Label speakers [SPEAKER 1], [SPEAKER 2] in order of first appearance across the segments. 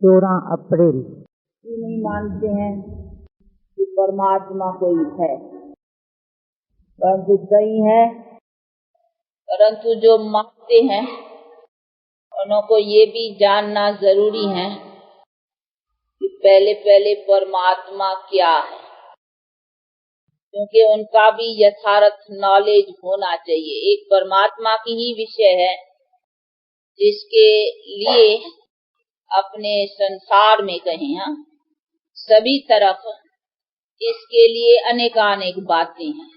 [SPEAKER 1] 14 अप्रैल।
[SPEAKER 2] नहीं मानते हैं कि परमात्मा कोई है, परंतु कई है, परंतु जो मानते हैं उनको ये भी जानना जरूरी है कि पहले पहले परमात्मा क्या है, क्योंकि उनका भी यथार्थ नॉलेज होना चाहिए। एक परमात्मा की ही विषय है जिसके लिए अपने संसार में कहें, सभी तरफ इसके लिए अनेकानेक बातें हैं।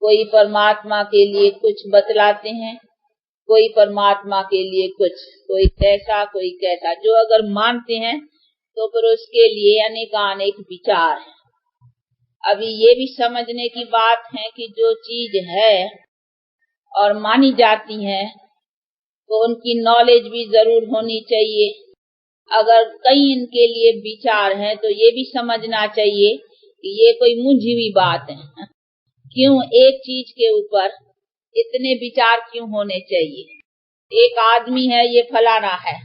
[SPEAKER 2] कोई परमात्मा के लिए कुछ बतलाते हैं, कोई परमात्मा के लिए कुछ, कोई कैसा कोई कैसा। जो अगर मानते हैं तो फिर उसके लिए अनेकानेक विचार है। अभी ये भी समझने की बात है कि जो चीज है और मानी जाती है तो उनकी नॉलेज भी जरूर होनी चाहिए। अगर कई इनके लिए विचार हैं तो ये भी समझना चाहिए कि ये कोई मुंझी हुई बात है। क्यों एक चीज के ऊपर इतने विचार क्यों होने चाहिए? एक आदमी है, ये फलाना है,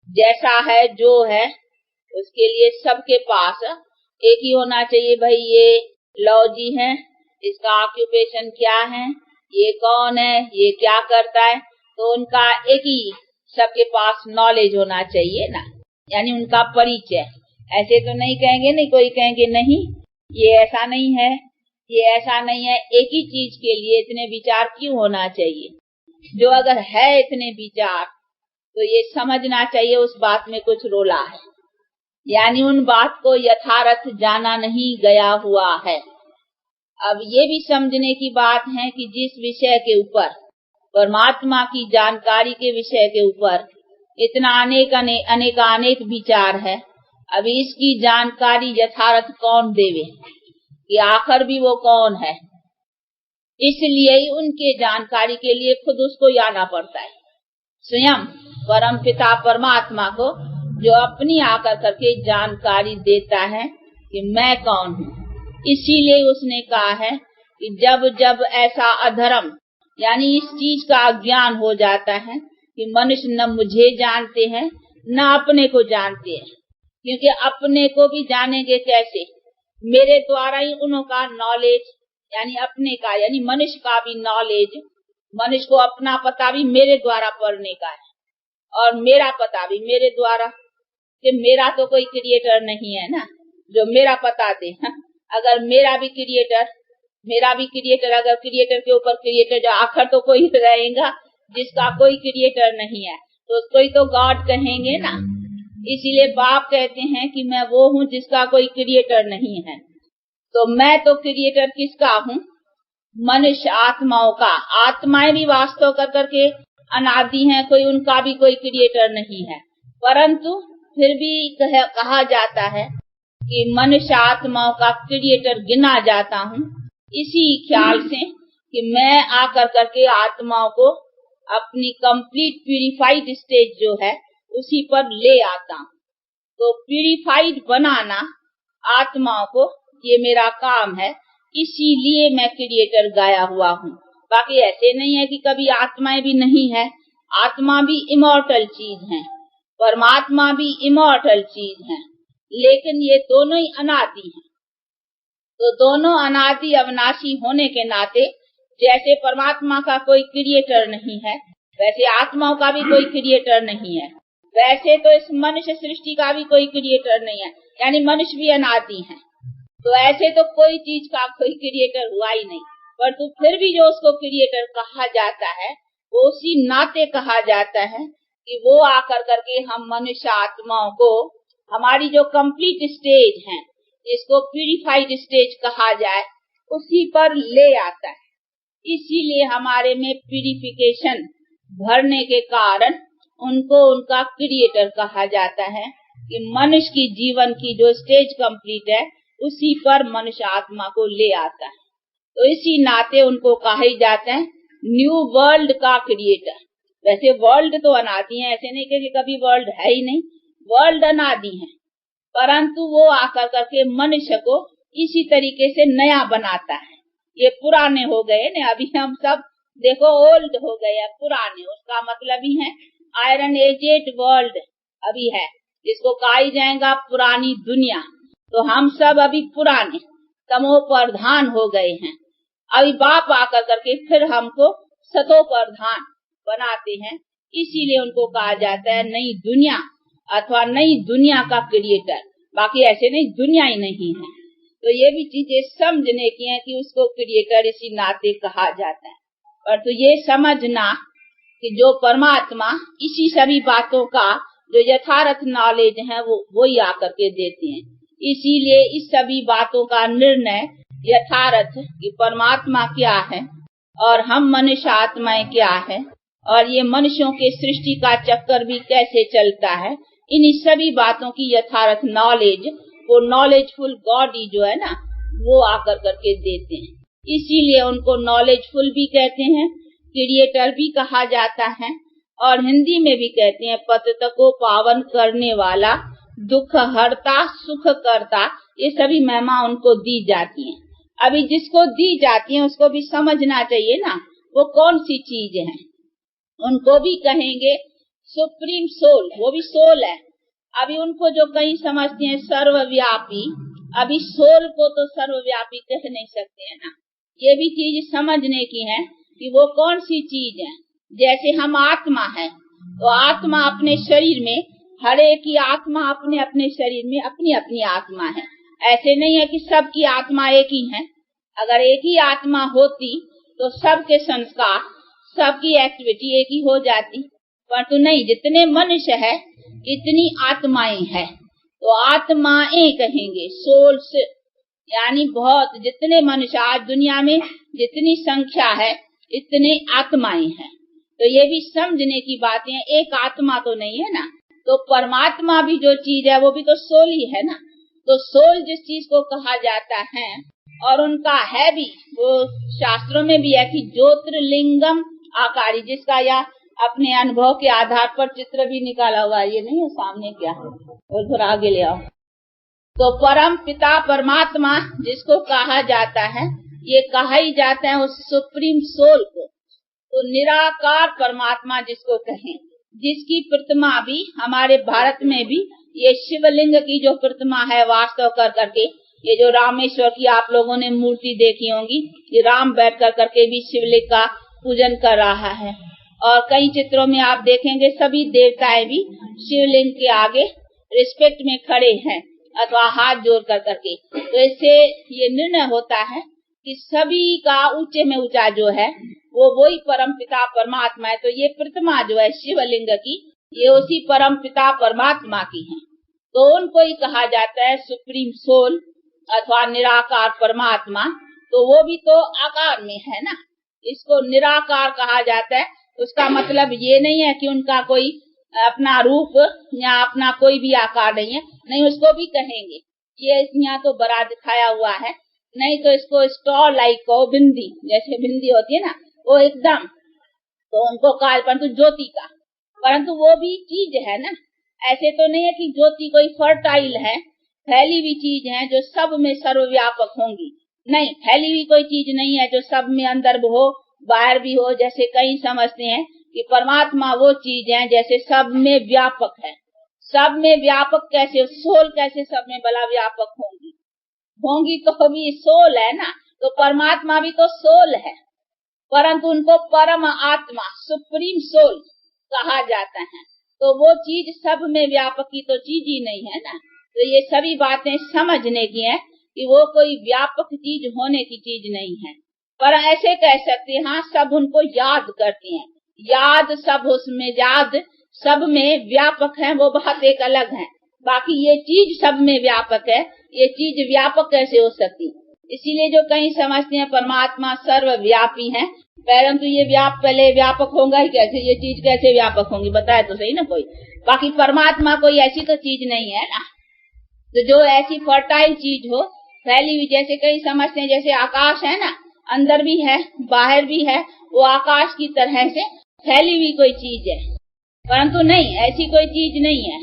[SPEAKER 2] जैसा है जो है उसके लिए सबके पास एक ही होना चाहिए। भाई ये लॉजी है, इसका ऑक्यूपेशन क्या है, ये कौन है, ये क्या करता है, तो उनका एक ही सबके पास नॉलेज होना चाहिए ना, यानी उनका परिचय। ऐसे तो नहीं कहेंगे, नहीं कोई कहेंगे नहीं ये ऐसा नहीं है, ये ऐसा नहीं है। एक ही चीज के लिए इतने विचार क्यों होना चाहिए? जो अगर है इतने विचार तो ये समझना चाहिए उस बात में कुछ रोला है, यानी उन बात को यथार्थ जाना नहीं गया हुआ है। अब ये भी समझने की बात है कि जिस विषय के ऊपर, परमात्मा की जानकारी के विषय के ऊपर इतना अनेक विचार है, अभी इसकी जानकारी यथार्थ कौन देवे कि आखिर भी वो कौन है? इसलिए ही उनके जानकारी के लिए खुद उसको आना पड़ता है, स्वयं परम पिता परमात्मा को, जो अपनी आकर करके जानकारी देता है कि मैं कौन हूँ। इसीलिए उसने कहा है कि जब जब ऐसा अधर्म, यानी इस चीज का अज्ञान हो जाता है कि मनुष्य न मुझे जानते हैं न अपने को जानते हैं, क्योंकि अपने को भी जानेंगे कैसे? मेरे द्वारा ही उनका नॉलेज, यानी अपने का, यानी मनुष्य का भी नॉलेज, मनुष्य को अपना पता भी मेरे द्वारा पढ़ने का है और मेरा पता भी मेरे द्वारा, कि मेरा तो कोई क्रिएटर नहीं है ना जो मेरा पता दे। अगर मेरा भी क्रिएटर, अगर क्रिएटर के ऊपर क्रिएटर, जो आखिर तो कोई रहेगा जिसका कोई क्रिएटर नहीं है, तो उसको ही तो गॉड कहेंगे ना। इसीलिए बाप कहते हैं कि मैं वो हूँ जिसका कोई क्रिएटर नहीं है। तो मैं तो क्रिएटर किसका हूँ? मनुष्य आत्माओं का। आत्माएं भी वास्तव कर करके अनादि हैं, कोई उनका भी कोई क्रिएटर नहीं है, परंतु फिर भी कहा जाता है कि मनुष्य आत्माओं का क्रिएटर गिना जाता हूँ, इसी ख्याल से कि मैं आकर करके आत्माओं को अपनी कंप्लीट प्यूरिफाइड स्टेज जो है उसी पर ले आता हूँ। तो प्यूरिफाइड बनाना आत्माओं को, ये मेरा काम है, इसीलिए मैं क्रिएटर गाया हुआ हूँ। बाकी ऐसे नहीं है कि कभी आत्माएं भी नहीं है। आत्मा भी इमॉर्टल चीज है, परमात्मा भी इमॉर्टल चीज है, लेकिन ये दोनों ही अनादि हैं। तो दोनों अनादि अविनाशी होने के नाते जैसे परमात्मा का कोई क्रिएटर नहीं है, वैसे आत्माओं का भी कोई क्रिएटर नहीं है। वैसे तो इस मनुष्य सृष्टि का भी कोई क्रिएटर नहीं है, यानी मनुष्य भी अनादि है। तो ऐसे तो कोई चीज का कोई क्रिएटर हुआ ही नहीं, परंतु फिर भी जो उसको क्रिएटर कहा जाता है वो उसी नाते कहा जाता है कि वो आकर करके हम मनुष्य आत्माओं को, हमारी जो कंप्लीट स्टेज है, जिसको प्यूरिफाइड स्टेज कहा जाए, उसी पर ले आता है। इसीलिए हमारे में प्यूरिफिकेशन भरने के कारण उनको उनका क्रिएटर कहा जाता है कि मनुष्य की जीवन की जो स्टेज कंप्लीट है उसी पर मनुष्य आत्मा को ले आता है। तो इसी नाते उनको कहा ही जाता है न्यू वर्ल्ड का क्रिएटर। वैसे वर्ल्ड तो अनादि है, ऐसे नहीं कि कभी वर्ल्ड है ही नहीं, वर्ल्ड अनादि है, परंतु वो आकर करके मनुष्य को इसी तरीके से नया बनाता है। ये पुराने हो गए न, अभी हम सब देखो ओल्ड हो गए, पुराने, उसका मतलब ही है आयरन एजेड वर्ल्ड अभी है, जिसको कहा ही जाएगा पुरानी दुनिया। तो हम सब अभी पुराने तमो प्रधान हो गए हैं। अभी बाप आकर करके फिर हमको सतो प्रधान बनाते हैं, इसीलिए उनको कहा जाता है नई दुनिया अथवा नई दुनिया का क्रिएटर। बाकी ऐसे नहीं, दुनिया ही नहीं है। तो ये भी चीजें समझने की है कि उसको क्रिएटर इसी नाते कहा जाता है। पर तो ये समझना कि जो परमात्मा इसी सभी बातों का जो यथार्थ नॉलेज है वो ही आकर के देते हैं। इसीलिए इस सभी बातों का निर्णय यथार्थ कि परमात्मा क्या है और हम मनुष्य आत्माएं क्या है और ये मनुष्यों के सृष्टि का चक्कर भी कैसे चलता है, इन सभी बातों की यथार्थ नॉलेज वो नॉलेजफुल गॉड ही जो है ना वो आकर करके देते हैं। इसीलिए उनको नॉलेजफुल भी कहते हैं, क्रिएटर भी कहा जाता है और हिंदी में भी कहते हैं पतित को पावन करने वाला, दुख हरता, सुख करता। ये सभी महिमा उनको दी जाती हैं। अभी जिसको दी जाती है उसको भी समझना चाहिए ना वो कौन सी चीज है। उनको भी कहेंगे सुप्रीम सोल, वो भी सोल है। अभी उनको जो कहीं समझते हैं सर्वव्यापी, अभी सोल को तो सर्वव्यापी कह नहीं सकते हैं ना। ये भी चीज समझने की है कि वो कौन सी चीज है। जैसे हम आत्मा है तो आत्मा अपने शरीर में, हर एक की आत्मा अपने अपने शरीर में अपनी अपनी आत्मा है। ऐसे नहीं है कि सबकी आत्मा एक ही है। अगर एक ही आत्मा होती तो सबके संस्कार, सबकी एक्टिविटी एक ही हो जाती, परंतु नहीं, जितने मनुष्य है इतनी आत्माएं हैं। तो आत्माएं कहेंगे, सोल्स, यानी बहुत जितने मनुष्य आज दुनिया में जितनी संख्या है इतने आत्माएं हैं। तो ये भी समझने की बातें हैं, एक आत्मा तो नहीं है ना। तो परमात्मा भी जो चीज है वो भी तो सोल ही है ना। तो सोल जिस चीज को कहा जाता है और उनका है भी, वो शास्त्रों में भी है कि ज्योतिर्लिंगम आकारी, जिसका या अपने अनुभव के आधार पर चित्र भी निकाला हुआ है। ये नहीं है सामने, क्या और थोड़ा आगे ले आओ। तो परम पिता परमात्मा जिसको कहा जाता है, ये कहा ही जाता है उस सुप्रीम सोल को। तो निराकार परमात्मा जिसको कहें, जिसकी प्रतिमा भी हमारे भारत में भी ये शिवलिंग की जो प्रतिमा है वास्तव कर करके, ये जो रामेश्वर की आप लोगों ने मूर्ति देखी होंगी, ये राम बैठ कर करके भी शिवलिंग का पूजन कर रहा है। और कई चित्रों में आप देखेंगे सभी देवताएं भी शिवलिंग के आगे रिस्पेक्ट में खड़े हैं अथवा हाथ जोड़ कर करके। तो इससे ये निर्णय होता है कि सभी का ऊंचे में ऊंचा जो है वो वही परम पिता परमात्मा है। तो ये प्रतिमा जो है शिवलिंग की, ये उसी परम पिता परमात्मा की है। तो उनको ही कहा जाता है सुप्रीम सोल अथवा निराकार परमात्मा। तो वो भी तो आकार में है ना, इसको निराकार कहा जाता है। उसका मतलब ये नहीं है कि उनका कोई अपना रूप या अपना कोई भी आकार नहीं है, नहीं, उसको भी कहेंगे। ये यहाँ तो बड़ा दिखाया हुआ है, नहीं तो इसको स्टॉल लाइक को बिंदी, जैसे बिंदी होती है ना वो एकदम, तो उनको काल परंतु ज्योति का, परंतु वो भी चीज है ना। ऐसे तो नहीं है कि ज्योति कोई फर्टाइल है, फैली हुई चीज है जो सब में सर्वव्यापक होंगी। नहीं, फैली हुई कोई चीज नहीं है जो सब में अंदर भी हो बाहर भी हो। जैसे कई समझते हैं कि परमात्मा वो चीज है जैसे सब में व्यापक है। सब में व्यापक कैसे, सोल कैसे सब में भला व्यापक होंगी तो भी सोल है ना। तो परमात्मा भी तो सोल है, परंतु उनको परम आत्मा सुप्रीम सोल कहा जाता है। तो वो चीज सब में व्यापक की तो चीज ही नहीं है ना। तो ये सभी बातें समझने की है कि वो कोई व्यापक चीज होने की चीज नहीं है। पर ऐसे कह सकते हैं, हाँ, सब उनको याद करते हैं, याद सब उसमें, याद सब में व्यापक है, वो बात एक अलग है। बाकी ये चीज सब में व्यापक है, ये चीज व्यापक कैसे हो सकती। इसीलिए जो कहीं समझते हैं परमात्मा सर्वव्यापी है, परंतु ये पहले व्यापक होगा ही कैसे, ये चीज कैसे व्यापक होंगी, बताए तो सही ना कोई। बाकी परमात्मा कोई ऐसी तो चीज नहीं है ना। तो जो ऐसी फर्टाइल चीज हो, फैली हुई, जैसे कई समझते हैं जैसे आकाश है ना, अंदर भी है बाहर भी है, वो आकाश की तरह से फैली हुई कोई चीज है, परंतु नहीं, ऐसी कोई चीज नहीं है।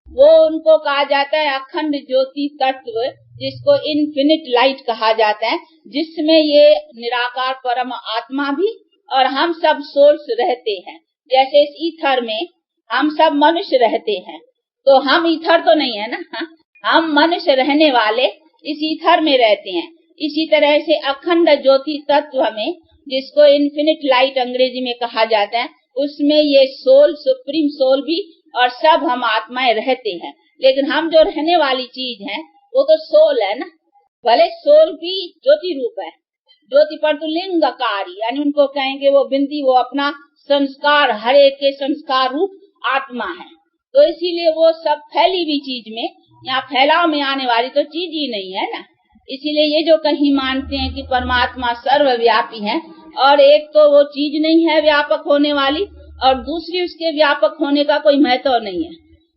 [SPEAKER 2] वो उनको कहा जाता है अखंड ज्योति तत्व, जिसको इन्फिनिट लाइट कहा जाता है, जिसमें ये निराकार परम आत्मा भी और हम सब सोल्स रहते हैं। जैसे इस ईथर में हम सब मनुष्य रहते हैं, तो हम ईथर तो नहीं है ना, हम मनुष्य रहने वाले इस ईथर में रहते हैं। इसी तरह से अखंड ज्योति तत्व में, जिसको इन्फिनिट लाइट अंग्रेजी में कहा जाता है, उसमें ये सोल, सुप्रीम सोल भी और सब हम आत्माएं रहते हैं। लेकिन हम जो रहने वाली चीज है वो तो सोल है ना। भले सोल भी ज्योति रूप है, ज्योति पर तो लिंगकारी, यानी उनको कहेंगे वो बिंदी, वो अपना संस्कार, हर एक के संस्कार रूप आत्मा है। तो इसीलिए वो सब फैली हुई चीज में, यहाँ फैलाव में आने वाली तो चीज ही नहीं है ना। इसीलिए ये जो कहीं मानते हैं कि परमात्मा सर्वव्यापी है, और एक तो वो चीज नहीं है व्यापक होने वाली, और दूसरी उसके व्यापक होने का कोई महत्व नहीं है।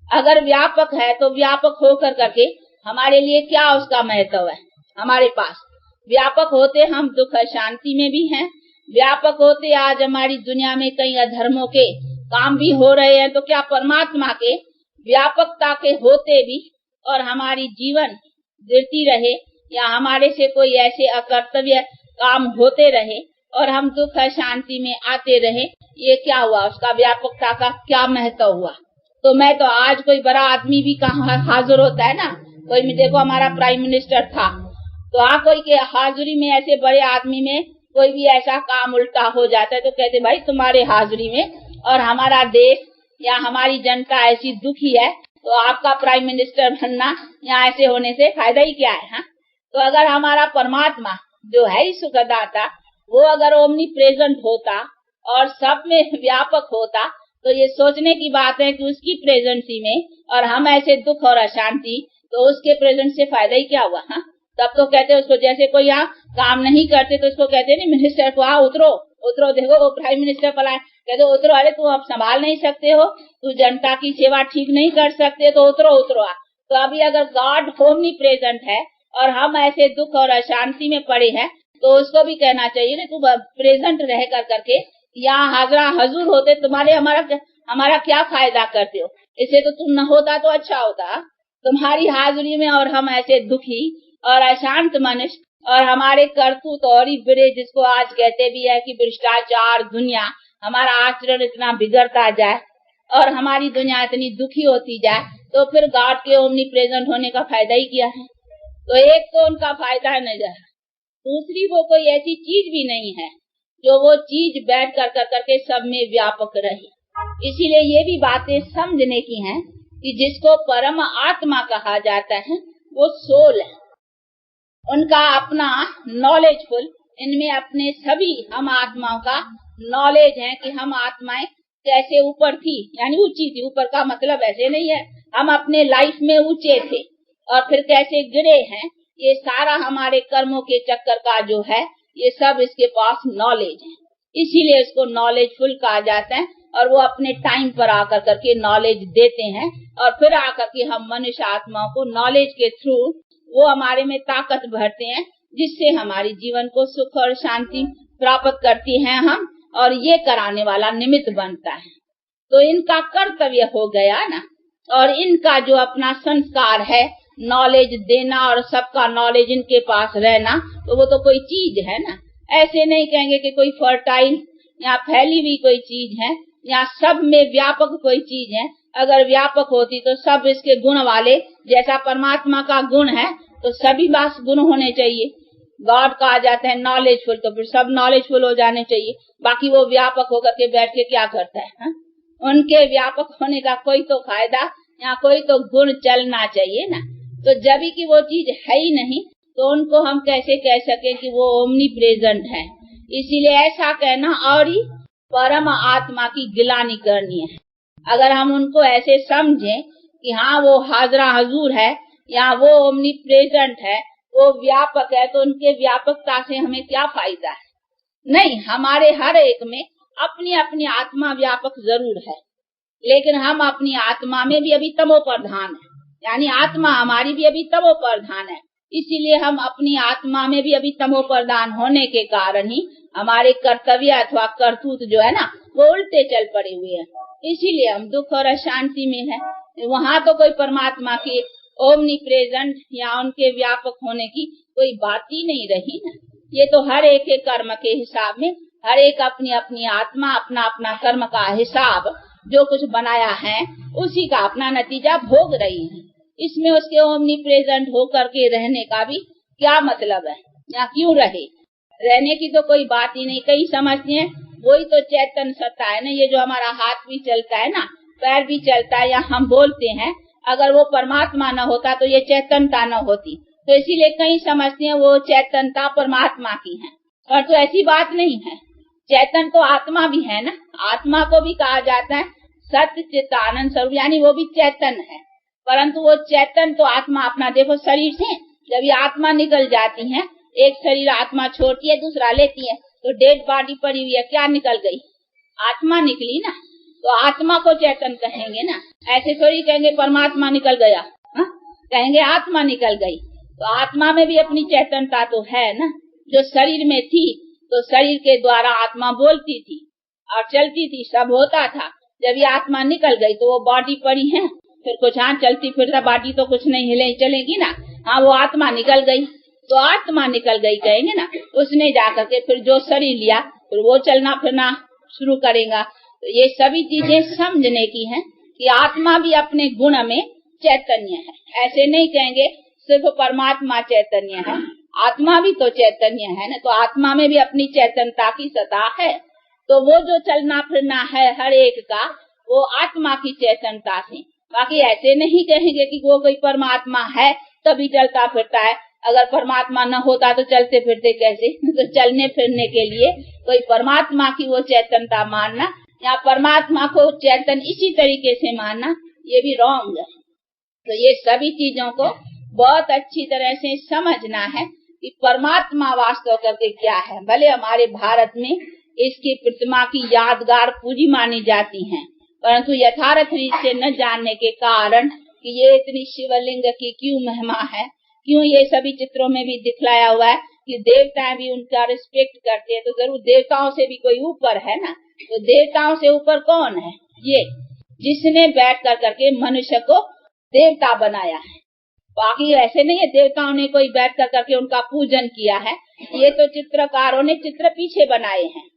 [SPEAKER 2] अगर व्यापक है तो व्यापक होकर करके हमारे लिए क्या उसका महत्व है? हमारे पास व्यापक होते हम दुख शांति में भी हैं, व्यापक होते आज हमारी दुनिया में कई अधर्मों के काम भी हो रहे हैं, तो क्या परमात्मा के व्यापकता के होते भी और हमारी जीवन गिरती रहे, या हमारे से कोई ऐसे अकर्तव्य काम होते रहे और हम दुख शांति में आते रहे, ये क्या हुआ? उसका व्यापकता का क्या महत्व हुआ? तो मैं तो आज कोई बड़ा आदमी भी कहाँ हाजिर होता है ना, कोई में देखो हमारा प्राइम मिनिस्टर था, तो कोई के हाजिरी में ऐसे बड़े आदमी में कोई भी ऐसा काम उल्टा हो जाता है तो कहते भाई तुम्हारे हाजिरी में और हमारा देश या हमारी जनता ऐसी दुखी है, तो आपका प्राइम मिनिस्टर बनना या ऐसे होने से फायदा ही क्या है? तो अगर हमारा परमात्मा जो है ही सुखदाता, वो अगर ओमनी प्रेजेंट होता और सब में व्यापक होता, तो ये सोचने की बात है कि उसकी प्रेजेंसी में और हम ऐसे दुख और अशांति, तो उसके प्रेजेंट से फायदा ही क्या हुआ? तब तो कहते उसको, जैसे कोई यहाँ काम नहीं करते तो उसको कहते नहीं मिनिस्टर को उतरो उतरो, देखो वो प्राइम मिनिस्टर पला, कहते उतरो, अरे तू अब संभाल नहीं सकते हो, तू जनता की सेवा ठीक नहीं कर सकते, तो उतरो उतरो। तो अभी अगर गॉड ओमनी प्रेजेंट है और हम ऐसे दुख और अशांति में पड़े हैं, तो उसको भी कहना चाहिए ना, तू प्रेजेंट रह कर करके यहाँ हाजरा हजूर होते, तुम्हारे हमारा क्या फायदा करते हो? इसे तो तुम न होता तो अच्छा होता, तुम्हारी हाजिरी में और हम ऐसे दुखी और अशांत मनुष्य, और हमारे करतूत और ही बिरे, जिसको आज कहते भी है कि भ्रष्टाचार दुनिया, हमारा आचरण इतना बिगड़ता जाए और हमारी दुनिया इतनी दुखी होती जाए, तो फिर गॉड के ओमनी प्रेजेंट होने का फायदा ही क्या है? तो एक तो उनका फायदा नजर, दूसरी वो कोई ऐसी चीज भी नहीं है जो वो चीज बैठ कर करके सब में व्यापक रही। इसीलिए ये भी बातें समझने की हैं कि जिसको परम आत्मा कहा जाता है वो सोल है, उनका अपना नॉलेजफुल, इनमें अपने सभी हम आत्माओं का नॉलेज है कि हम आत्माएं कैसे ऊपर थी, यानी ऊंची थी। ऊपर का मतलब ऐसे नहीं है हम अपने लाइफ में ऊंचे थे और फिर कैसे गिरे हैं, ये सारा हमारे कर्मों के चक्कर का जो है, ये सब इसके पास नॉलेज है, इसीलिए इसको नॉलेजफुल कहा जाता है। और वो अपने टाइम पर आकर करके नॉलेज देते हैं, और फिर आकर के हम मनुष्य आत्माओं को नॉलेज के थ्रू वो हमारे में ताकत भरते हैं, जिससे हमारी जीवन को सुख और शांति प्राप्त करती हैं हम, और ये कराने वाला निमित्त बनता है। तो इनका कर्तव्य हो गया ना, और इनका जो अपना संस्कार है नॉलेज देना और सबका नॉलेज इनके पास रहना, तो वो तो कोई चीज है ना। ऐसे नहीं कहेंगे कि कोई फर्टाइल या फैली हुई कोई चीज है या सब में व्यापक कोई चीज है। अगर व्यापक होती तो सब इसके गुण वाले, जैसा परमात्मा का गुण है तो सभी बास गुण होने चाहिए। गॉड कहा जाता है नॉलेजफुल, तो फिर सब नॉलेजफुल हो जाने चाहिए। बाकी वो व्यापक होकर के बैठ के क्या करता है? उनके व्यापक होने का कोई तो फायदा या कोई तो गुण चलना चाहिए ना। तो जब की वो चीज है ही नहीं, तो उनको हम कैसे कह सके कि वो ओमनी प्रेजेंट है? इसीलिए ऐसा कहना और ही परम आत्मा की गिलानी करनी है। अगर हम उनको ऐसे समझें कि हाँ वो हाजरा हजूर है या वो ओमनी प्रेजेंट है, वो व्यापक है, तो उनके व्यापकता से हमें क्या फायदा है? नहीं, हमारे हर एक में अपनी अपनी आत्मा व्यापक जरूर है, लेकिन हम अपनी आत्मा में भी अभी तमो प्रधान है, यानी आत्मा हमारी भी अभी तमो प्रधान है। इसीलिए हम अपनी आत्मा में भी अभी तमो प्रधान होने के कारण ही हमारे कर्तव्य अथवा करतूत जो है ना, वो उल्टे चल पड़े हुए हैं। इसीलिए हम दुख और अशांति में है। वहाँ तो कोई परमात्मा के ओमनी प्रेजेंट या उनके व्यापक होने की कोई बात ही नहीं रही ना। ये तो हर एक के कर्म के हिसाब में, हर एक अपनी अपनी आत्मा अपना अपना कर्म का हिसाब जो कुछ बनाया है उसी का अपना नतीजा भोग रही है। इसमें उसके ओमनी प्रेजेंट होकर के रहने का भी क्या मतलब है, या क्यों रहे? रहने की तो कोई बात ही नहीं। कई समझते हैं वही तो चैतन्य सत्ता है ना, ये जो हमारा हाथ भी चलता है ना, पैर भी चलता है, या हम बोलते हैं, अगर वो परमात्मा न होता तो ये चैतन्यता न होती। तो इसीलिए कई समझते हैं वो चैतन्यता परमात्मा की है, और तो ऐसी बात नहीं है। चैतन्य तो आत्मा भी है ना, आत्मा को भी कहा जाता है सत्य चित्त आनंद स्वरूप, यानी वो भी चैतन्य है। परंतु वो चैतन्य तो आत्मा अपना देखो शरीर से जब ये आत्मा निकल जाती है, एक शरीर आत्मा छोड़ती है दूसरा लेती है, तो डेड बॉडी पड़ी हुई है, क्या निकल गई? आत्मा निकली ना। तो आत्मा को चैतन्य कहेंगे ना, ऐसे थोड़ी कहेंगे परमात्मा निकल गया, हा? कहेंगे आत्मा निकल गई। तो आत्मा में भी अपनी चैतन्यता तो है ना, जो शरीर में थी तो शरीर के द्वारा आत्मा बोलती थी और चलती थी, सब होता था। जब ये आत्मा निकल गई तो वो बॉडी पड़ी है, फिर कुछ हाँ चलती फिरता बॉडी तो कुछ नहीं हिले चलेगी ना, हाँ वो आत्मा निकल गई तो आत्मा निकल गई कहेंगे ना। उसने जाकर के फिर जो शरीर लिया फिर वो चलना फिरना शुरू करेगा। तो ये सभी चीजें समझने की हैं कि आत्मा भी अपने गुण में चैतन्य है। ऐसे नहीं कहेंगे सिर्फ परमात्मा चैतन्य है, आत्मा भी तो चैतन्य है ना। तो आत्मा में भी अपनी चैतन्यता की सत्ता है। तो वो जो चलना फिरना है हर एक का वो आत्मा की चैतन्यता से। बाकी ऐसे नहीं कहेंगे कि वो कोई परमात्मा है तभी चलता फिरता है, अगर परमात्मा न होता तो चलते फिरते कैसे? तो चलने फिरने के लिए कोई परमात्मा की वो चैतन्यता मानना या परमात्मा को चैतन्य इसी तरीके से मानना, ये भी रॉन्ग है। तो ये सभी चीजों को बहुत अच्छी तरह से समझना है कि परमात्मा वास्तव करके क्या है। भले हमारे भारत में इसकी प्रतिमा की यादगार पूजी मानी जाती है, परंतु यथार्थ रीत से न जानने के कारण कि ये इतनी शिवलिंग की क्यों महिमा है, क्यों ये सभी चित्रों में भी दिखलाया हुआ है कि देवता भी उनका रिस्पेक्ट करते हैं। तो जरूर देवताओं से भी कोई ऊपर है ना। तो देवताओं से ऊपर कौन है? ये जिसने बैठ कर करके मनुष्य को देवता बनाया है। बाकी ऐसे नहीं है देवताओं ने कोई बैठ कर करके उनका पूजन किया है। ये तो चित्रकारों ने चित्र पीछे बनाए हैं,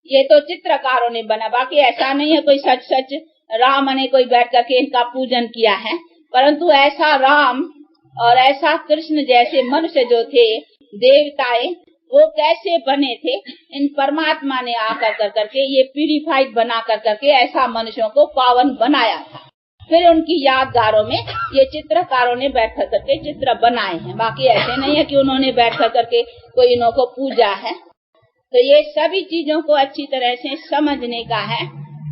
[SPEAKER 2] ये तो चित्रकारों ने बना। बाकी ऐसा नहीं है कोई सच सच राम ने कोई बैठ करके इनका पूजन किया है। परंतु ऐसा राम और ऐसा कृष्ण जैसे मनुष्य जो थे देवताएं, वो कैसे बने थे? इन परमात्मा ने आकर कर करके ये प्यूरिफाइड बना कर करके ऐसा मनुष्यों को पावन बनाया था। फिर उनकी यादगारों में ये चित्रकारों ने बैठ कर करके चित्र बनाए हैं। बाकी ऐसे नहीं है कि उन्होंने बैठ कर करके कोई इन्हों को पूजा है। तो ये सभी चीजों को अच्छी तरह से समझने का है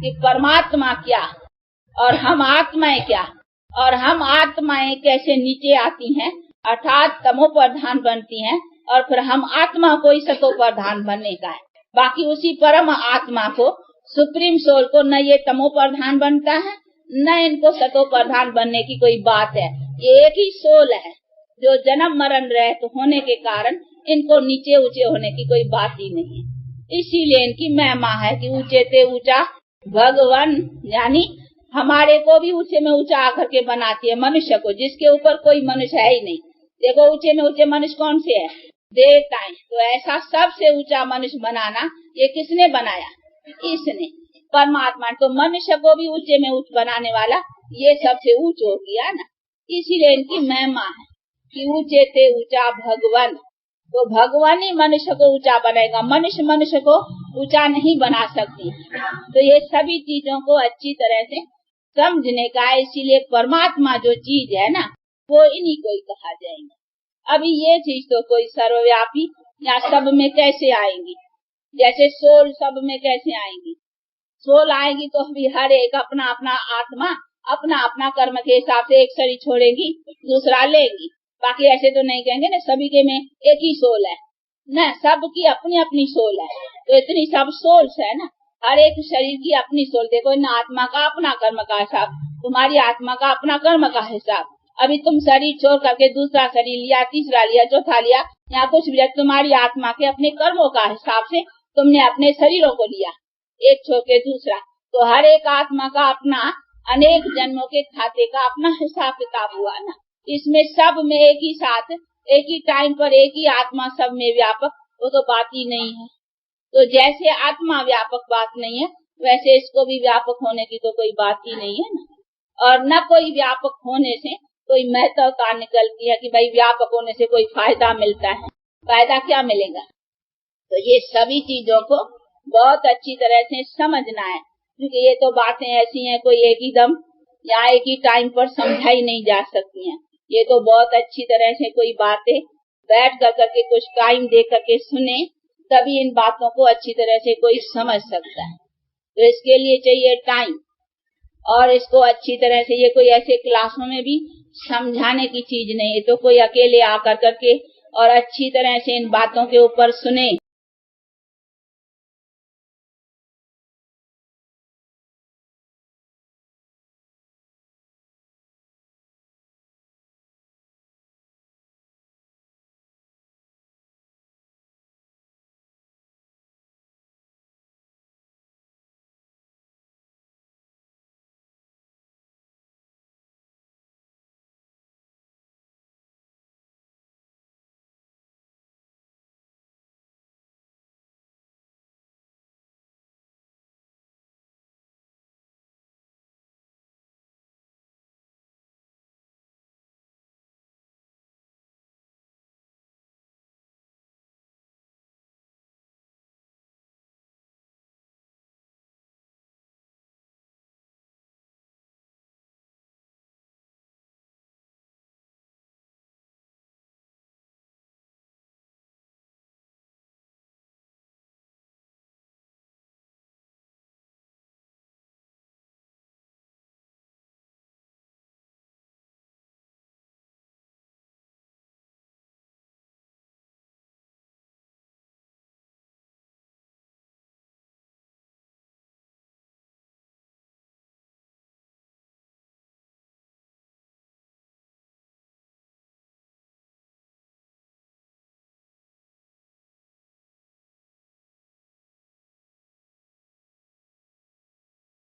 [SPEAKER 2] कि परमात्मा क्या और हम आत्माएं क्या, और हम आत्माएं कैसे नीचे आती हैं, अर्थात तमो प्रधान बनती हैं, और फिर हम आत्मा को ही सतो प्रधान बनने का है। बाकी उसी परम आत्मा को, सुप्रीम सोल को न ये तमो प्रधान बनता है न इनको सतो प्रधान बनने की कोई बात है। ये एक ही सोल है जो जन्म मरण रहित होने के कारण इनको नीचे ऊंचे होने की कोई बात ही नहीं है। इसीलिए इनकी महिमा है कि ऊंचे ते ऊंचा भगवान, यानी हमारे को भी ऊंचे में ऊंचा आकर के बनाती है मनुष्य को, जिसके ऊपर कोई मनुष्य है ही नहीं। देखो ऊंचे में ऊंचे मनुष्य कौन से है? देवताएं। तो ऐसा सबसे ऊंचा मनुष्य बनाना ये किसने बनाया? इसने, परमात्मा। तो मनुष्य को भी ऊंचे में ऊंच बनाने वाला ये सबसे ऊंच हो गया ना। इसीलिए इनकी महिमा है कि ऊंचे ते ऊंचा भगवान। तो भगवान ही मनुष्य को ऊंचा बनाएगा, मनुष्य मनुष्य को ऊंचा नहीं बना सकती। तो ये सभी चीजों को अच्छी तरह से समझने का है। इसीलिए परमात्मा जो चीज है ना वो इन्हीं को ही कहा जाएगा। अभी ये चीज तो कोई सर्वव्यापी या सब में कैसे आएंगी? जैसे सोल सब में कैसे आएंगी? सोल आएगी तो अभी हर एक अपना अपना आत्मा अपना अपना कर्म के हिसाब से एक शरीर छोड़ेगी दूसरा लेंगी। बाकी ऐसे तो नहीं कहेंगे ना सभी के में एक ही सोल है न, सबकी अपनी अपनी सोल है। तो इतनी सब सोल्स है ना, हर एक शरीर की अपनी सोल। देखो इन आत्मा का अपना कर्म का हिसाब, तुम्हारी आत्मा का अपना कर्म का हिसाब। अभी तुम शरीर छोड़ करके दूसरा शरीर लिया, तीसरा लिया, चौथा लिया, या कुछ भी, तुम्हारी आत्मा के अपने कर्मों का हिसाब से तुमने अपने शरीरों को लिया, एक छोड़ के दूसरा। तो हर एक आत्मा का अपना अनेक जन्मों के खाते का अपना हिसाब किताब हुआ ना। इसमें सब में एक ही साथ एक ही टाइम पर एक ही आत्मा सब में व्यापक, वो तो बात ही नहीं है। तो जैसे आत्मा व्यापक बात नहीं है, वैसे इसको भी व्यापक होने की तो कोई बात ही नहीं है ना। और न कोई व्यापक होने से कोई महत्वता निकलती है कि भाई व्यापक होने से कोई फायदा मिलता है। फायदा क्या मिलेगा? तो ये सभी चीजों को बहुत अच्छी तरह से समझना है, क्योंकि ये तो बातें ऐसी हैं कोई एक ही दम या एक ही टाइम पर समझाई नहीं जा सकती हैं। ये तो बहुत अच्छी तरह से कोई बातें बैठ कर करके कुछ टाइम दे करके सुने, तभी इन बातों को अच्छी तरह से कोई समझ सकता है। तो इसके लिए चाहिए टाइम, और इसको अच्छी तरह से, ये कोई ऐसे क्लासों में भी समझाने की चीज नहीं है, तो कोई अकेले आकर करके और अच्छी तरह से इन बातों के ऊपर सुने